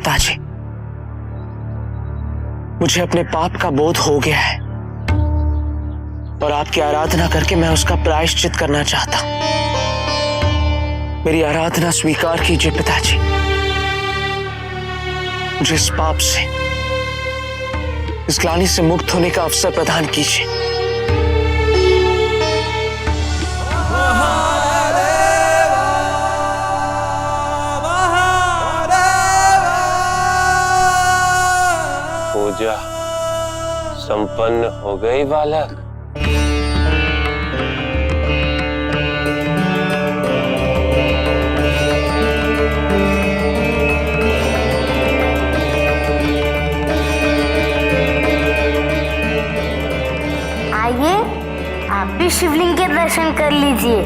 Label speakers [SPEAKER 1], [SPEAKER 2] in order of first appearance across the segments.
[SPEAKER 1] पिताजी, मुझे अपने पाप का बोध हो गया है और आपकी आराधना करके मैं उसका प्रायश्चित करना चाहता हूं। मेरी आराधना स्वीकार कीजिए पिताजी। मुझे इस पाप से, इस ग्लानि से मुक्त होने का अवसर प्रदान कीजिए।
[SPEAKER 2] पूजा संपन्न हो गई बालक।
[SPEAKER 3] आइए, आप भी शिवलिंग के दर्शन कर लीजिए।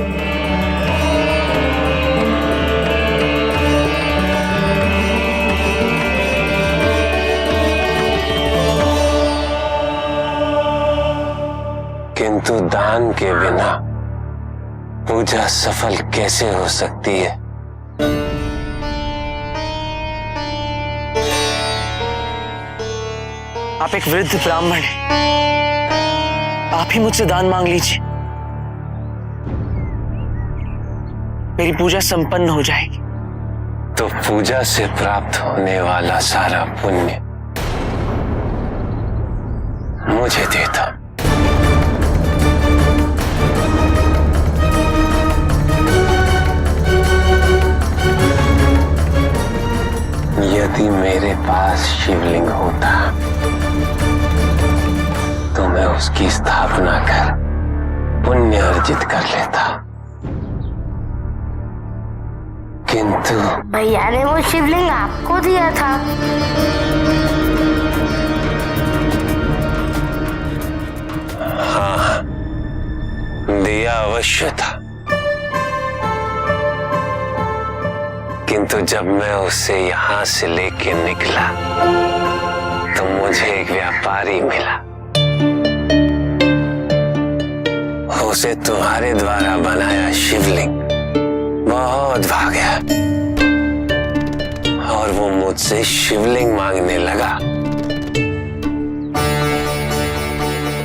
[SPEAKER 2] किंतु दान के बिना पूजा सफल कैसे हो सकती है?
[SPEAKER 1] आप एक वृद्ध ब्राह्मण हैं, आप ही मुझसे दान मांग लीजिए, मेरी पूजा संपन्न हो जाएगी।
[SPEAKER 2] तो पूजा से प्राप्त होने वाला सारा पुण्य मुझे देता। यदि मेरे पास शिवलिंग होता तो मैं उसकी स्थापना कर पुण्य अर्जित कर लेता, किंतु
[SPEAKER 3] भैया ने वो शिवलिंग आपको दिया था।
[SPEAKER 2] हाँ, दिया अवश्य था, किंतु जब मैं उसे यहां से लेके निकला तो मुझे एक व्यापारी मिला। उसे तुम्हारे द्वारा बनाया शिवलिंग बहुत भाग्या और वो मुझसे शिवलिंग मांगने लगा।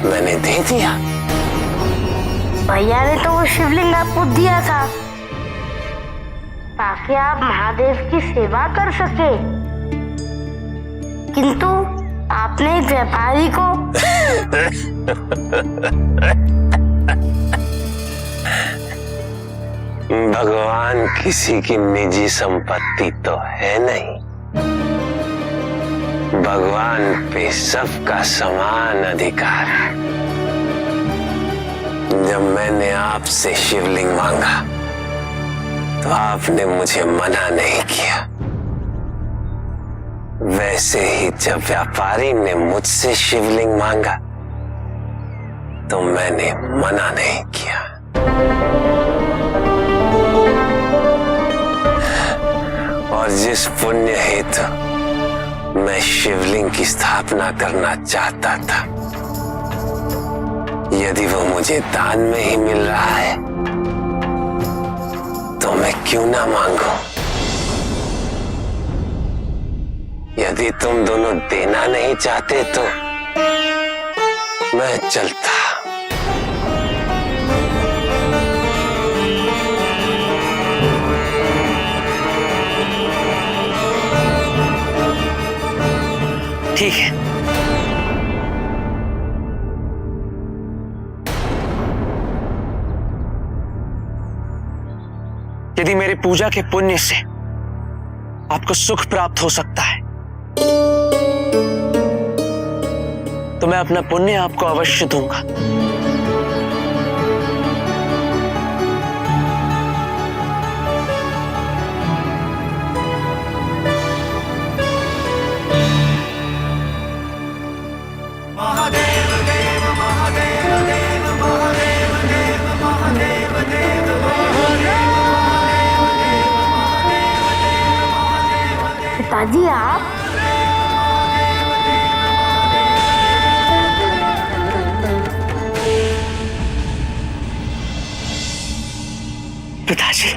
[SPEAKER 2] मैंने दे दिया।
[SPEAKER 3] भैया ने तो वो शिवलिंग आपको दिया था ताकि आप महादेव की सेवा कर सके, किंतु आपने व्यापारी को
[SPEAKER 2] भगवान किसी की निजी संपत्ति तो है नहीं। भगवान पे सबका समान अधिकार है। जब मैंने आपसे शिवलिंग मांगा तो आपने मुझे मना नहीं किया। वैसे ही जब व्यापारी ने मुझसे शिवलिंग मांगा तो मैंने मना नहीं किया। और जिस पुण्य हेतु मैं शिवलिंग की स्थापना करना चाहता था, यदि वो मुझे दान में ही मिल रहा है तो मैं क्यों ना मांगू। यदि तुम दोनों देना नहीं चाहते तो मैं चलता।
[SPEAKER 1] ठीक है, यदि मेरे पूजा के पुण्य से आपको सुख प्राप्त हो सकता है तो मैं अपना पुण्य आपको अवश्य दूंगा।
[SPEAKER 3] पिताजी आप
[SPEAKER 1] पिताजी,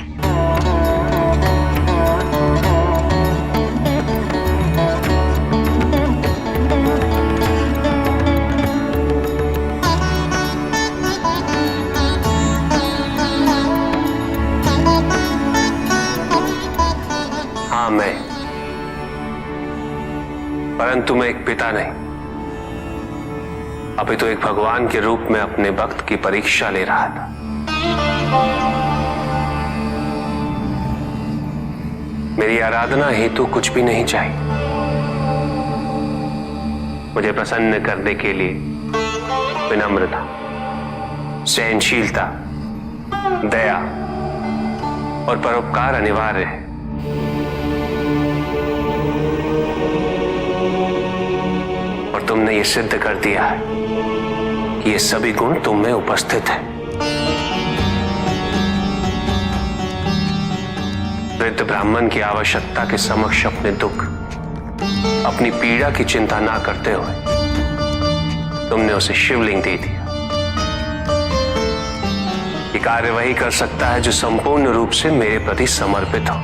[SPEAKER 2] परंतु मैं एक पिता नहीं, अभी तो एक भगवान के रूप में अपने भक्त की परीक्षा ले रहा था। मेरी आराधना हेतु कुछ भी नहीं चाहिए। मुझे प्रसन्न करने के लिए विनम्रता, सहनशीलता, दया और परोपकार अनिवार्य है। और तुमने ये सिद्ध कर दिया है कि ये सभी गुण तुम में उपस्थित हैं। वृद्ध ब्राह्मण की आवश्यकता के समक्ष अपने दुख, अपनी पीड़ा की चिंता ना करते हुए तुमने उसे शिवलिंग दे दिया। ये कार्य वही कर सकता है जो संपूर्ण रूप से मेरे प्रति समर्पित हो।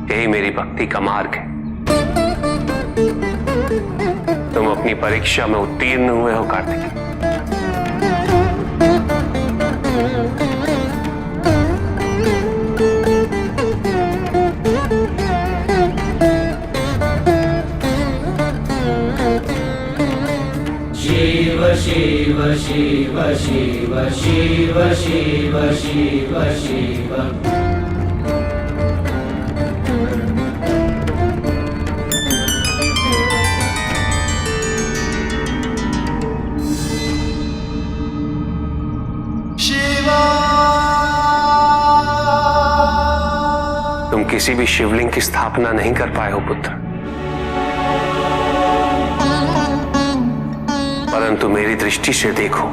[SPEAKER 2] यही मेरी भक्ति का मार्ग है। तुम अपनी परीक्षा में उत्तीर्ण हुए हो कार्तिक।
[SPEAKER 4] शिव शिव शिव शिव शिव शिव शिव
[SPEAKER 2] तुम किसी भी शिवलिंग की स्थापना नहीं कर पाए हो पुत्र, परंतु मेरी दृष्टि से देखो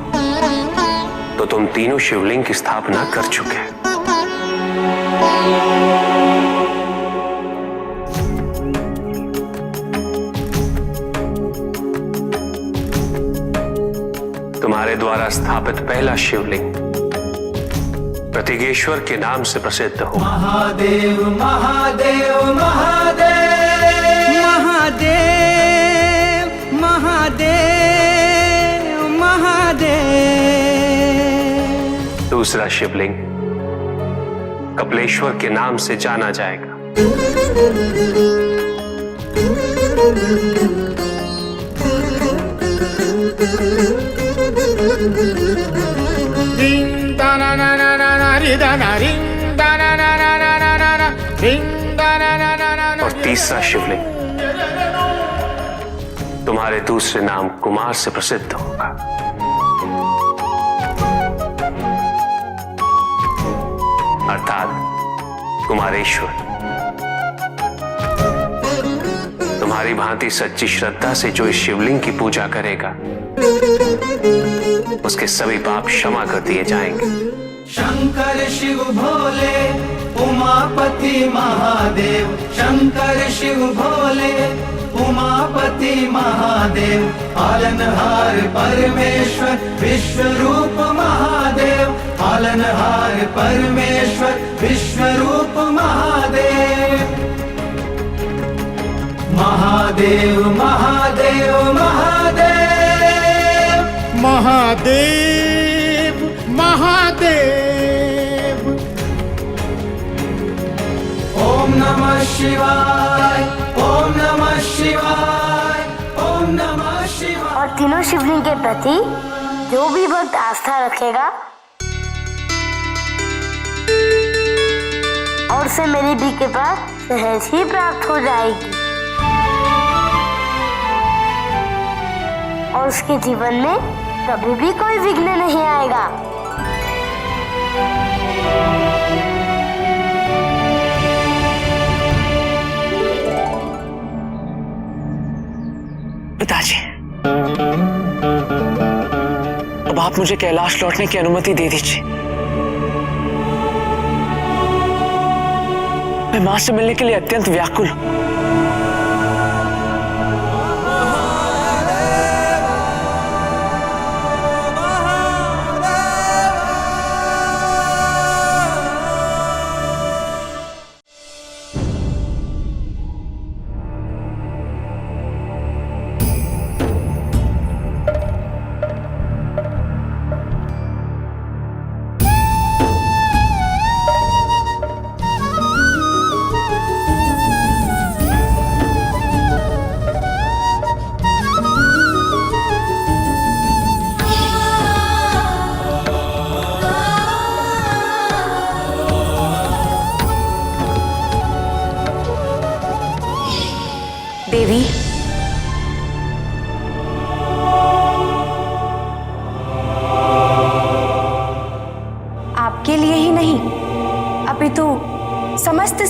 [SPEAKER 2] तो तुम तीनों शिवलिंग की स्थापना कर चुके हैं। तुम्हारे द्वारा स्थापित पहला शिवलिंग प्रतिगेश्वर के नाम से प्रसिद्ध हो।
[SPEAKER 4] महादेव महादेव महादेव
[SPEAKER 5] महादेव महादेव महादेव।
[SPEAKER 2] दूसरा शिवलिंग कपिलेश्वर के नाम से जाना जाएगा। और तीसरा शिवलिंग तुम्हारे दूसरे नाम कुमार से प्रसिद्ध होगा। अर्थात कुमारेश्वर। तुम्हारी भांति सच्ची श्रद्धा से जो इस शिवलिंग की पूजा करेगा उसके सभी पाप क्षमा कर दिए जाएंगे।
[SPEAKER 4] शंकर शिव भोले उमापति महादेव, शंकर शिव भोले उमापति महादेव, पालनहार परमेश्वर विश्वरूप महादेव, पालनहार परमेश्वर विश्वरूप महादेव। महादेव महादेव महादेव
[SPEAKER 5] महादेव महादेव।
[SPEAKER 4] ओम नमः शिवाय, ओम नमः शिवाय, ओम नमः शिवाय।
[SPEAKER 3] और तीनों शिवलिंग के प्रति जो भी भक्त आस्था रखेगा और उसे मेरी भी कृपा सहज ही प्राप्त हो जाएगी और उसके जीवन में कभी भी कोई विघ्न नहीं आएगा।
[SPEAKER 1] पिताजी, अब आप मुझे कैलाश लौटने की अनुमति दे दीजिए। मैं मां से मिलने के लिए अत्यंत व्याकुल हूं।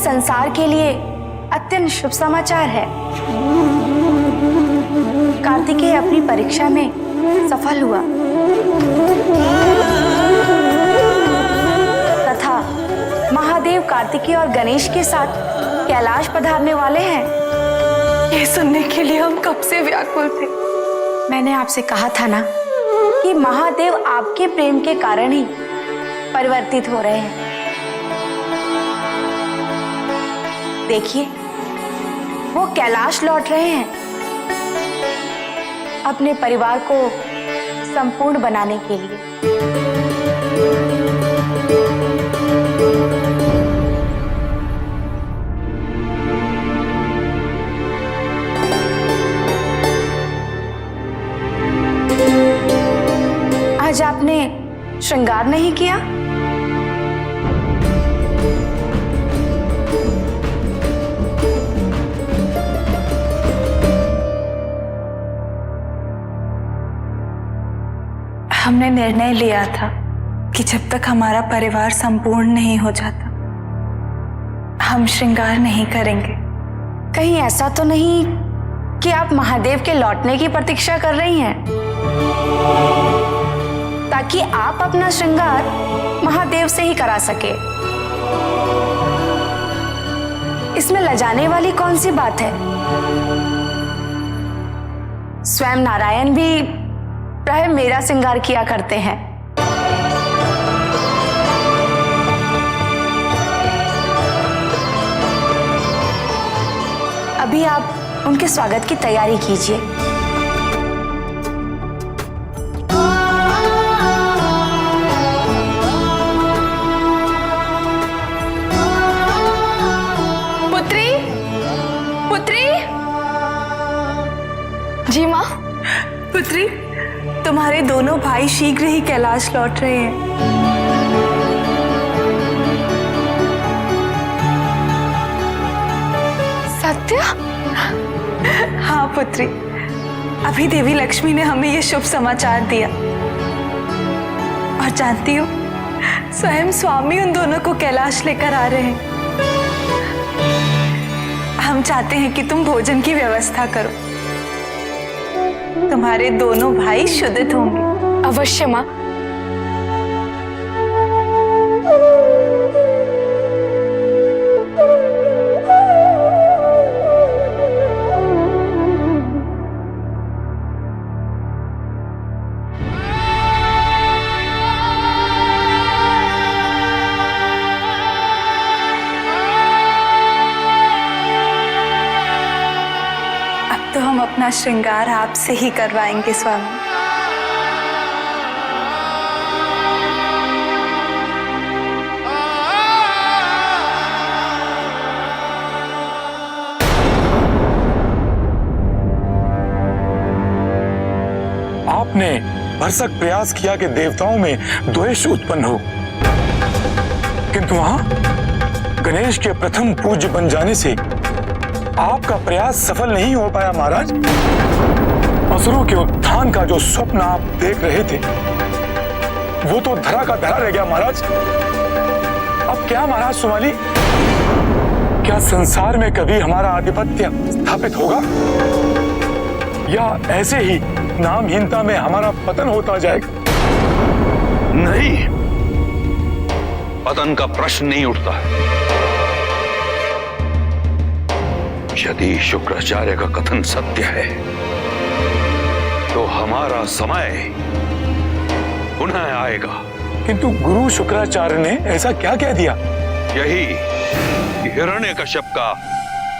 [SPEAKER 5] संसार के लिए अत्यंत शुभ समाचार है। कार्तिकेय अपनी परीक्षा में सफल हुआ तथा महादेव कार्तिकेय और गणेश के साथ कैलाश पधारने वाले हैं। ये सुनने के लिए हम कब से व्याकुल थे। मैंने आपसे कहा था ना कि महादेव आपके प्रेम के कारण ही परिवर्तित हो रहे हैं। देखिए, वो कैलाश लौट रहे हैं अपने परिवार को संपूर्ण बनाने के लिए। आज आपने श्रृंगार नहीं किया?
[SPEAKER 6] हमने निर्णय लिया था कि जब तक हमारा परिवार संपूर्ण नहीं हो जाता, हम श्रृंगार नहीं करेंगे।
[SPEAKER 5] कहीं ऐसा तो नहीं कि आप महादेव के लौटने की प्रतीक्षा कर रही हैं, ताकि आप अपना श्रृंगार महादेव से ही करा सके। इसमें लजाने वाली कौन सी बात है? स्वयं नारायण भी प्राय मेरा श्रृंगार किया करते हैं। अभी आप उनके स्वागत की तैयारी कीजिए। पुत्री, पुत्री। जी माँ।
[SPEAKER 6] पुत्री, तुम्हारे दोनों भाई शीघ्र ही कैलाश लौट रहे हैं।
[SPEAKER 5] सत्य?
[SPEAKER 6] हाँ पुत्री, अभी देवी लक्ष्मी ने हमें ये शुभ समाचार दिया। और जानती हो, स्वयं स्वामी उन दोनों को कैलाश लेकर आ रहे हैं। हम चाहते हैं कि तुम भोजन की व्यवस्था करो। तुम्हारे दोनों भाई शुद्धित होंगे।
[SPEAKER 5] अवश्य माँ।
[SPEAKER 6] तो हम अपना श्रृंगार आपसे ही करवाएंगे स्वामी।
[SPEAKER 7] आपने भरसक प्रयास किया कि देवताओं में द्वेष उत्पन्न हो, किंतु वहां गणेश के प्रथम पूज्य बन जाने से आपका प्रयास सफल नहीं हो पाया महाराज। असुरों के उत्थान का जो स्वप्न आप देख रहे थे, वो तो धरा का धरा रह गया महाराज। अब क्या महाराज सुमाली, क्या संसार में कभी हमारा आधिपत्य स्थापित होगा, या ऐसे ही नामहीनता में हमारा पतन होता जाएगा?
[SPEAKER 8] नहीं, पतन का प्रश्न नहीं उठता है। यदि शुक्राचार्य का कथन सत्य है, तो हमारा समय पुनः आएगा।
[SPEAKER 7] किंतु गुरु शुक्राचार्य ने ऐसा क्या कह दिया?
[SPEAKER 8] यही कि हिरण्यकश्यप का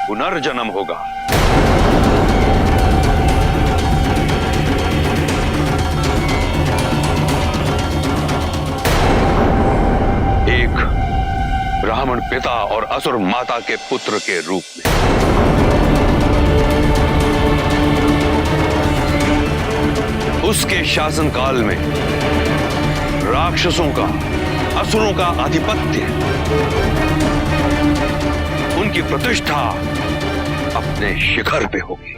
[SPEAKER 8] पुनर्जन्म होगा। एक ब्राह्मण पिता और असुर माता के पुत्र के रूप में। उसके शासनकाल में राक्षसों का, असुरों का आधिपत्य, उनकी प्रतिष्ठा अपने शिखर पे होगी।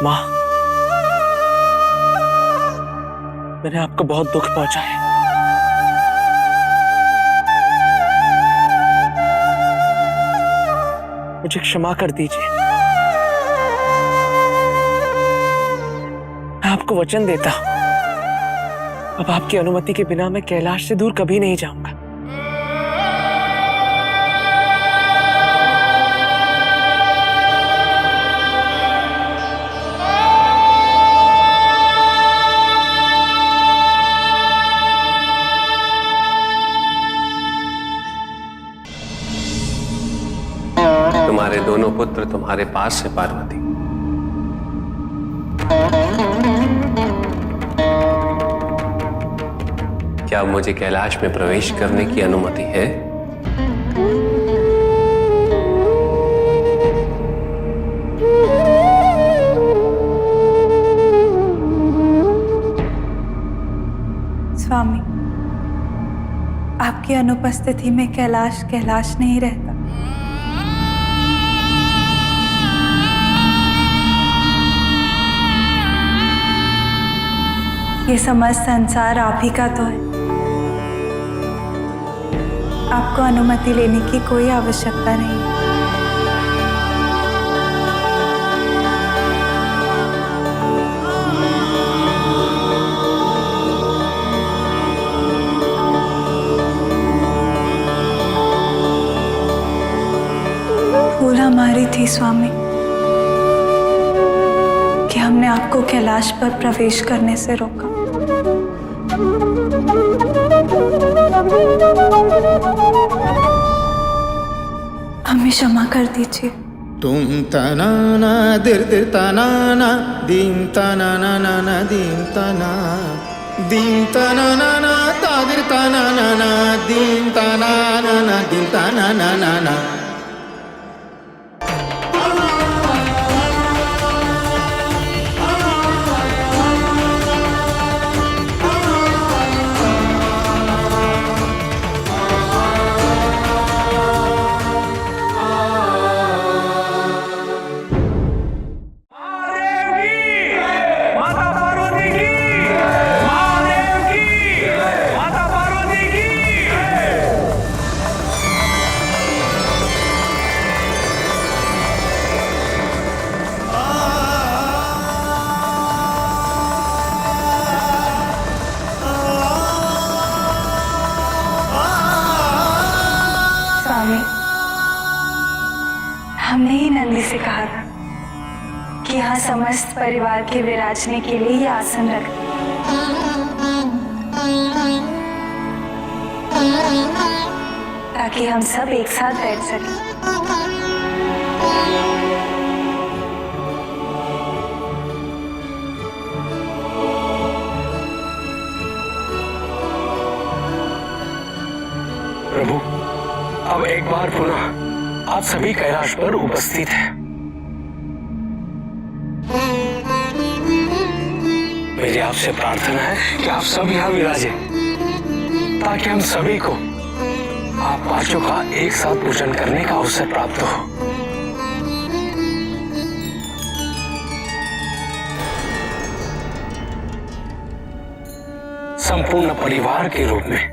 [SPEAKER 1] माँ, मैंने आपको बहुत दुख पहुंचाया। मुझे क्षमा कर दीजिए। मैं आपको वचन देता हूं, अब आपकी अनुमति के बिना मैं कैलाश से दूर कभी नहीं जाऊंगा।
[SPEAKER 2] तुम्हारे दोनों पुत्र तुम्हारे पास है पार्वती। क्या अब मुझे कैलाश में प्रवेश करने की अनुमति है?
[SPEAKER 6] स्वामी, आपकी अनुपस्थिति में कैलाश कैलाश नहीं रहता। ये समस्त संसार आप ही का तो है। आपको अनुमति लेने की कोई आवश्यकता नहीं। भूल हमारी थी स्वामी कि हमने आपको कैलाश पर प्रवेश करने से रोका। हमें क्षमा कर दीजिए।
[SPEAKER 9] तुम तनाना दिर दिर तनाना दीम तनाना दीम तना दीम तनाना तादिर तनाना दीम तनाना दीम तनाना।
[SPEAKER 6] हमने ही नंदी से कहा था कि यहाँ समस्त परिवार के विराजने के लिए ये आसन रख ताकि हम सब एक साथ बैठ सकें।
[SPEAKER 7] प्रभु, अब एक बार पुनः आप सभी कैलाश पर उपस्थित हैं। मेरी आपसे प्रार्थना है कि आप सब यहाँ विराजे ताकि हम सभी को आप पांचों का एक साथ पूजन करने का अवसर प्राप्त हो। संपूर्ण परिवार के रूप में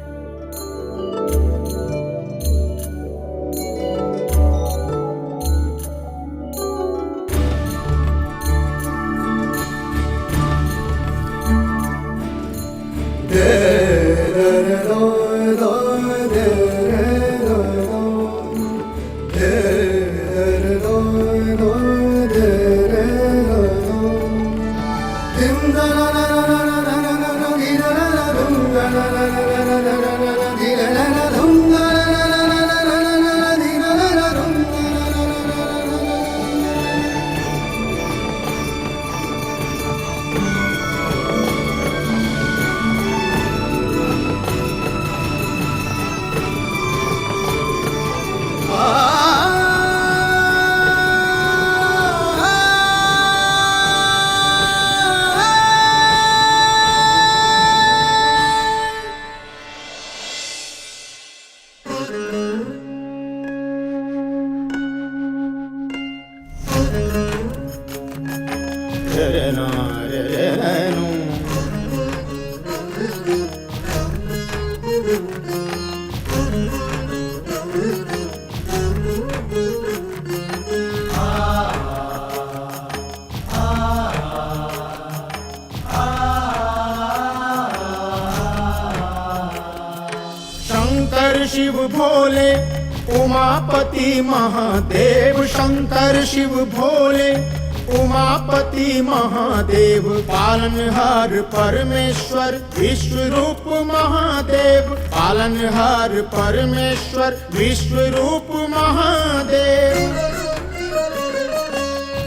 [SPEAKER 9] शंकर शिव भोले उमापति महादेव, शंकर शिव भोले उमापति महादेव, पालनहार परमेश्वर विश्व रूप महादेव, पालनहार परमेश्वर विश्व रूप महादेव।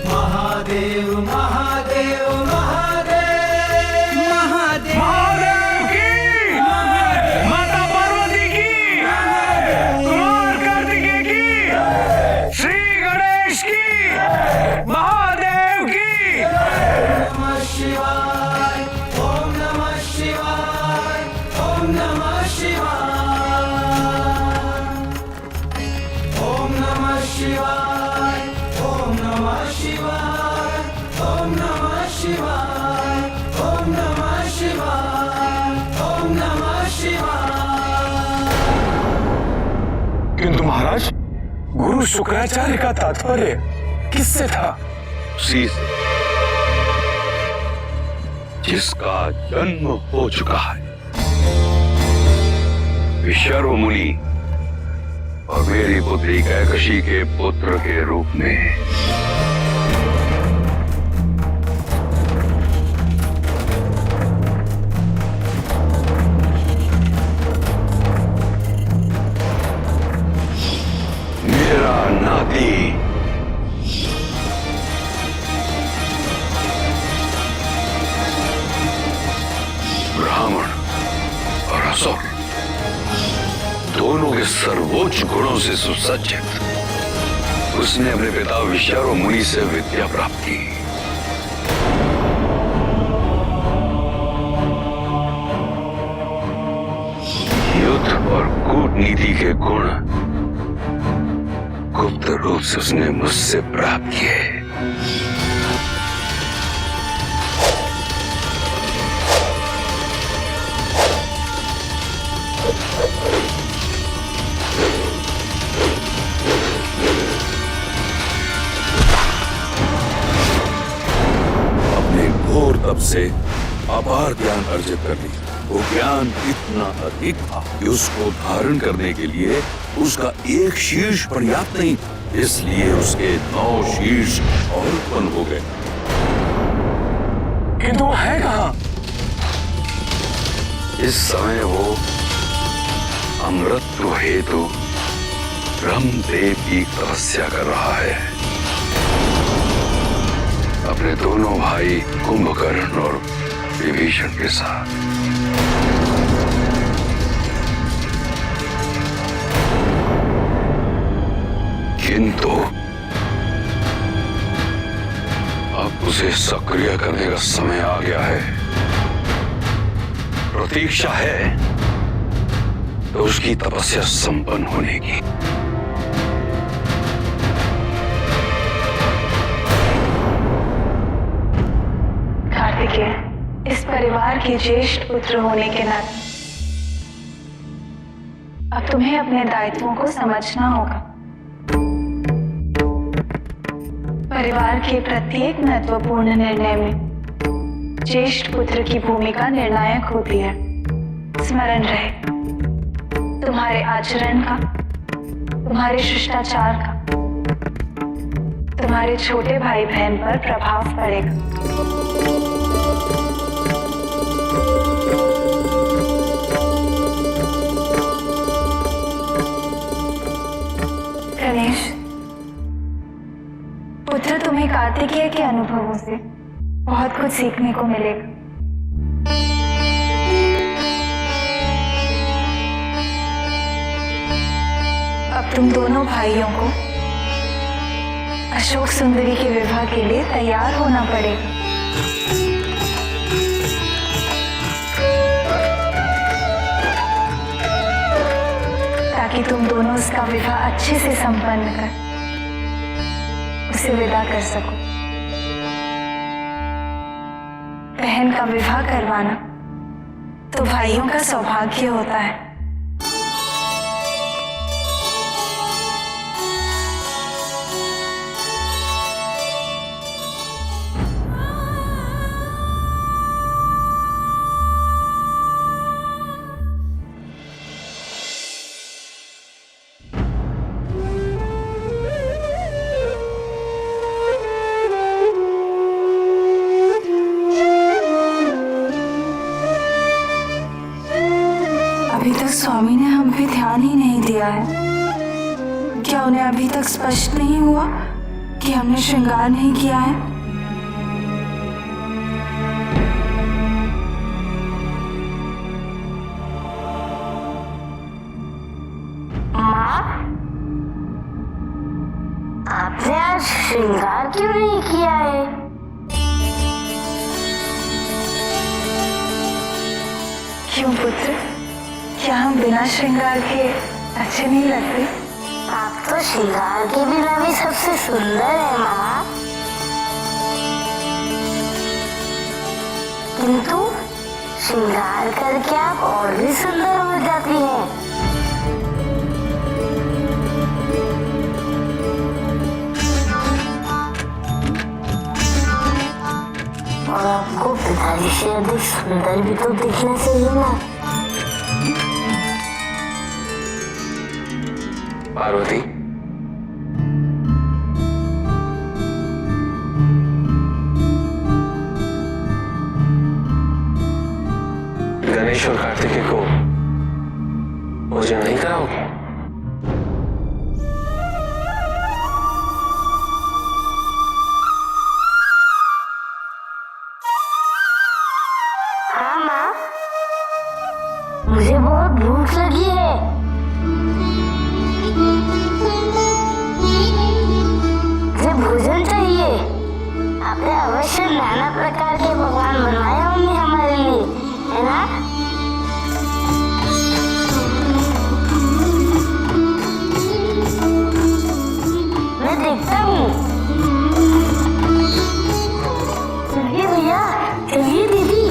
[SPEAKER 4] महादेव महादेव महादेव महादेव
[SPEAKER 7] महादेव की, माता पार्वती की, कुमार कार्तिकेय की, श्री गणेश की, महादेव की।
[SPEAKER 4] नमः शिवाय, ओम नमः शिवाय, ओम नमः शिवाय, ओम नमः शिवाय, ओम नमः शिवाय, ओम नमः शिवाय, ओम नमः शिवाय, ओम नमः शिवाय।
[SPEAKER 7] किंतु महाराज, गुरु शुक्राचार्य का तात्पर्य किससे था?
[SPEAKER 8] उसी से जिसका जन्म हो चुका है, विश्वरो मुनि और मेरी पुत्री कैकशी के पुत्र के रूप में। मेरा नाती ब्राह्मण और असुर दोनों के सर्वोच्च गुणों से सुसज्जित, उसने अपने पिता विश्वरो मुनि से विद्या प्राप्त की। युद्ध और कूटनीति के गुण गुप्त रूप से उसने मुझसे प्राप्त किए।
[SPEAKER 10] अपने घोर तप से अपार ज्ञान अर्जित कर लिया। वो ज्ञान इतना अधिक था कि उसको धारण करने के लिए उसका एक शीर्ष पर्याप्त नहीं, इसलिए उसके 9 शीर्ष और उत्पन्न हो गए।
[SPEAKER 7] किंतु वो है कहाँ?
[SPEAKER 8] इस समय वो अमृत हेतु ब्रह्मदेव की तपस्या कर रहा है, अपने दोनों भाई कुंभकर्ण और विभीषण के साथ। किंतु अब उसे सक्रिय करने का समय आ गया है। प्रतीक्षा है तो उसकी तपस्या संपन्न होने की।
[SPEAKER 6] कार्तिकेय, इस परिवार के ज्येष्ठ पुत्र होने के नाते अब तुम्हें अपने दायित्वों को समझना होगा। परिवार के प्रत्येक महत्वपूर्ण निर्णय में ज्येष्ठ पुत्र की भूमिका निर्णायक होती है। स्मरण रहे, तुम्हारे आचरण का, तुम्हारे शिष्टाचार का तुम्हारे छोटे भाई बहन पर प्रभाव पड़ेगा। कार्तिकेय के अनुभवों से बहुत कुछ सीखने को मिलेगा। अब तुम दोनों भाइयों को अशोक सुंदरी के विवाह के लिए तैयार होना पड़ेगा। ताकि तुम दोनों उसका विवाह अच्छे से संपन्न कर उसे विदा कर सको। बहन का विवाह करवाना तो भाइयों का सौभाग्य होता है। अभी तक स्वामी ने हम पे ध्यान ही नहीं दिया है। क्या उन्हें अभी तक स्पष्ट नहीं हुआ कि हमने श्रृंगार नहीं किया है?
[SPEAKER 3] माँ, आपने आज श्रृंगार क्यों नहीं किया है?
[SPEAKER 6] क्यों पुत्र, क्या हम बिना श्रृंगार के अच्छे नहीं लगते?
[SPEAKER 3] आप तो श्रृंगार के बिना भी सबसे सुंदर है माँ। किंतु श्रृंगार करके आप और भी सुंदर हो जाती हैं। और आपको पिताजी से अधिक सुंदर भी तो दिखना चाहिए ना।
[SPEAKER 2] पार्वती, गणेश और कार्तिकेय को भोजन नहीं कराओगे?
[SPEAKER 3] हाँ माँ, मुझे बहुत भूख लगी है। मुझे भोजन चाहिए। आपने अवश्य नाना प्रकार के पकवान बनवाए होंगे हमारे लिए, है ना? मैं देखता हूँ। चलिए भैया, चलिए दीदी।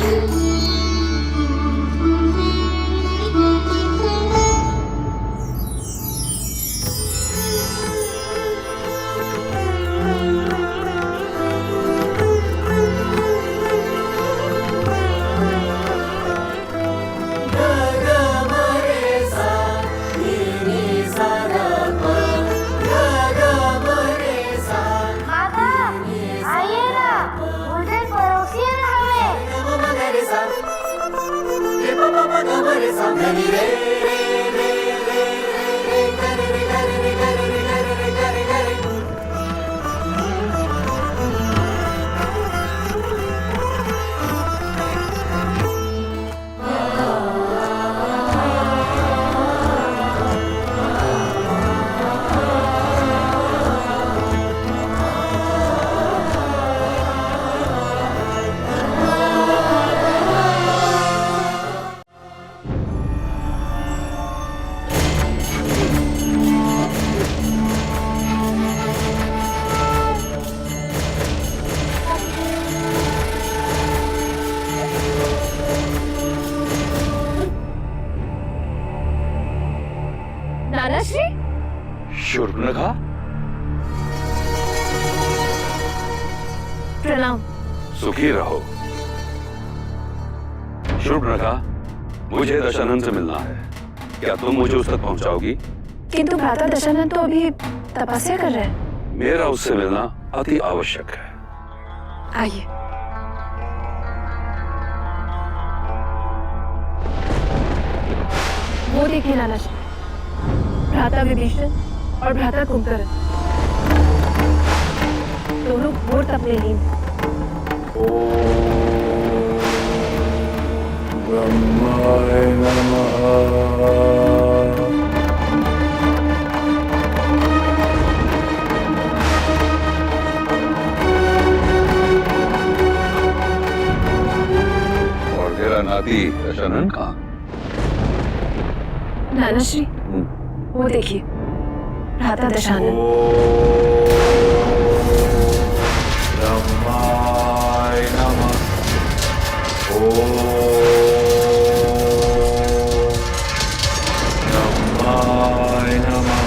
[SPEAKER 3] माता, आइए ना, भोजन परोसिए ना हमें।
[SPEAKER 5] नानाश्री,
[SPEAKER 10] शूर्पणखा,
[SPEAKER 5] प्रणाम।
[SPEAKER 10] सुखी रहो। शूर्पणखा, मुझे दशानंद से मिलना है। क्या तुम मुझे उस तक पहुंचाओगी?
[SPEAKER 5] किंतु भ्राता दशानंद तो अभी तपस्या कर रहे हैं।
[SPEAKER 10] मेरा उससे मिलना अति आवश्यक है।
[SPEAKER 5] आइए। वो देखिए नानाश्री, भ्राता विभीषण और भ्राता कुंभकर्ण
[SPEAKER 6] दोनों घोर तप में लीन।
[SPEAKER 7] ब्रह्माय नमः।
[SPEAKER 10] और तेरा नाती दशानन कहाँ?
[SPEAKER 6] नाना श्री, वो देखिए भ्राता दशानन।
[SPEAKER 7] ब्रह्माय नमः। ब्रह्माय नमः।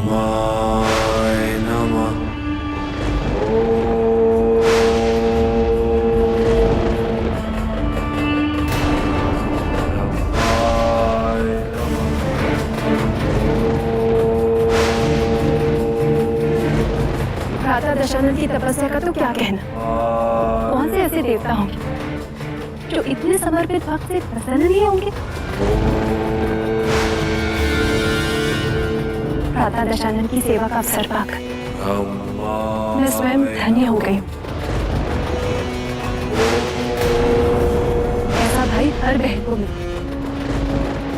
[SPEAKER 7] ब्रह्माय नमः।
[SPEAKER 6] भ्राता दशानन की तपस्या का तो क्या कहना। कौन से ऐसे देवता होंगे जो इतने समर्पित भक्त से प्रसन्न नहीं होंगे। भ्राता दशानन की सेवा का अवसर पाकर मैं स्वयं धन्य हो गई हूँ। ऐसा भाई हर बहन को मिले।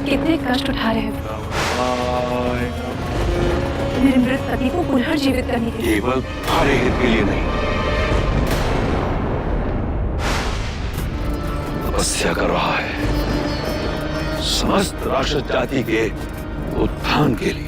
[SPEAKER 6] कितने कष्ट उठा रहे हो मेरे मृत पति को पुनर्जीवित करने के लिए।
[SPEAKER 10] केवल तुम्हारे हित के लिए नहीं, तपस्या कर रहा है समस्त राक्षस जाति के उत्थान के लिए।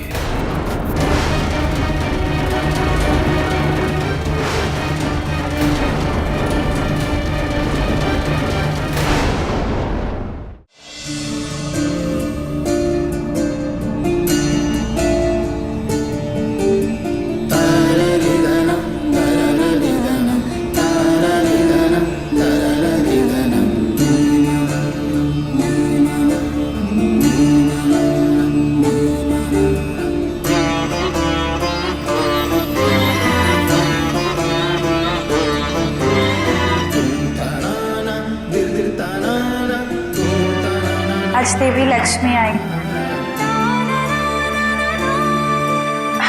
[SPEAKER 6] आज देवी लक्ष्मी आई,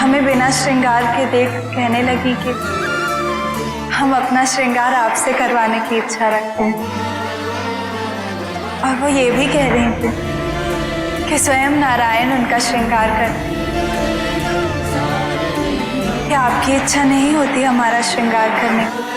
[SPEAKER 6] हमें बिना श्रृंगार के देख कहने लगी कि हम अपना श्रृंगार आपसे करवाने की इच्छा रखते हैं। और वो ये भी कह रही थी कि स्वयं नारायण उनका श्रृंगार कर, कि आपकी इच्छा नहीं होती हमारा श्रृंगार करने की।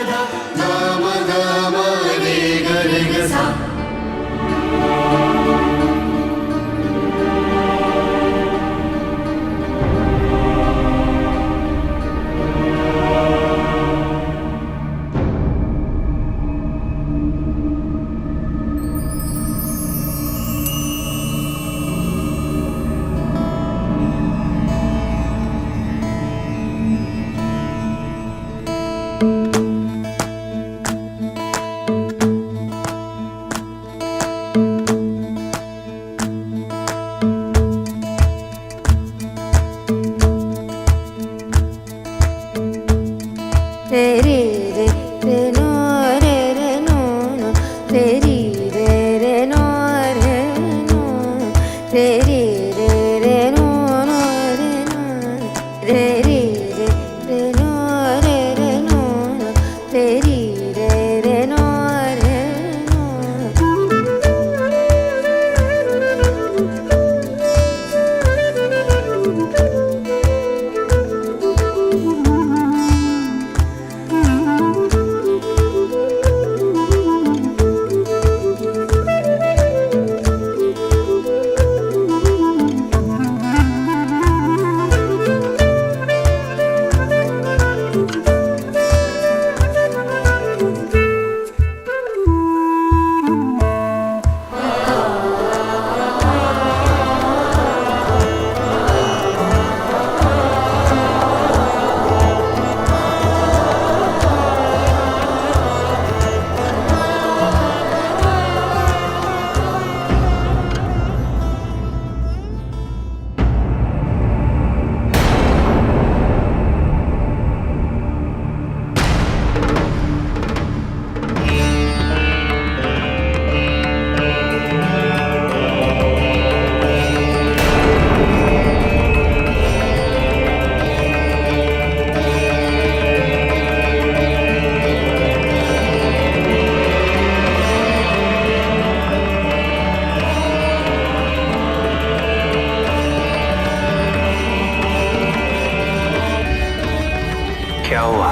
[SPEAKER 2] क्या हुआ?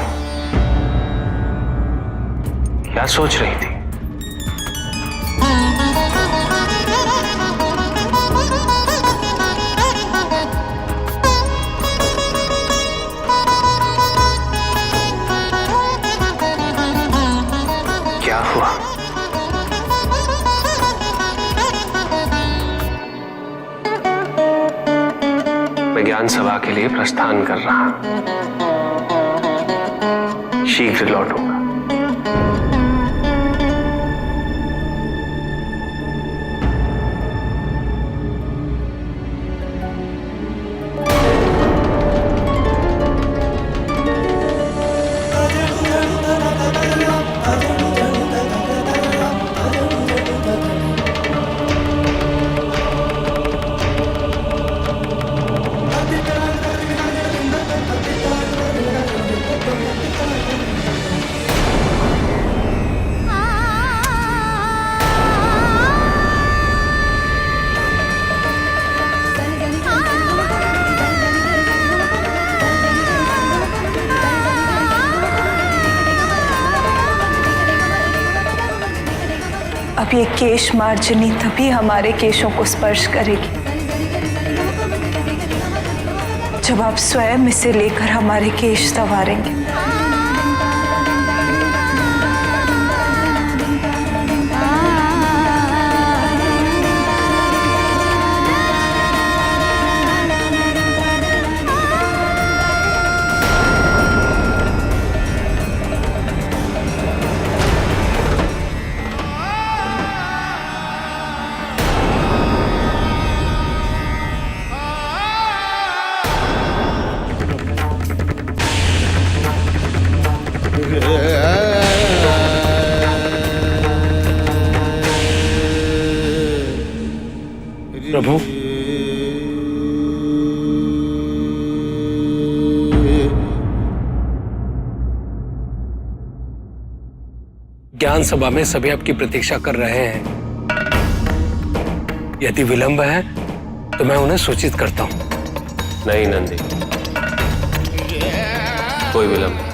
[SPEAKER 2] क्या सोच रही थी? क्या हुआ? मैं ज्ञान सभा के लिए प्रस्थान कर रहा हूं। शीघ्र लौटूंगा।
[SPEAKER 6] अब ये केश मार्जनी तभी हमारे केशों को स्पर्श करेगी जब आप स्वयं इसे लेकर हमारे केश संवारेंगे।
[SPEAKER 7] प्रभु,
[SPEAKER 11] ज्ञान सभा में सभी आपकी प्रतीक्षा कर रहे हैं। यदि विलंब है तो मैं उन्हें सूचित करता हूं।
[SPEAKER 2] नहीं नंदी, कोई विलंब नहीं।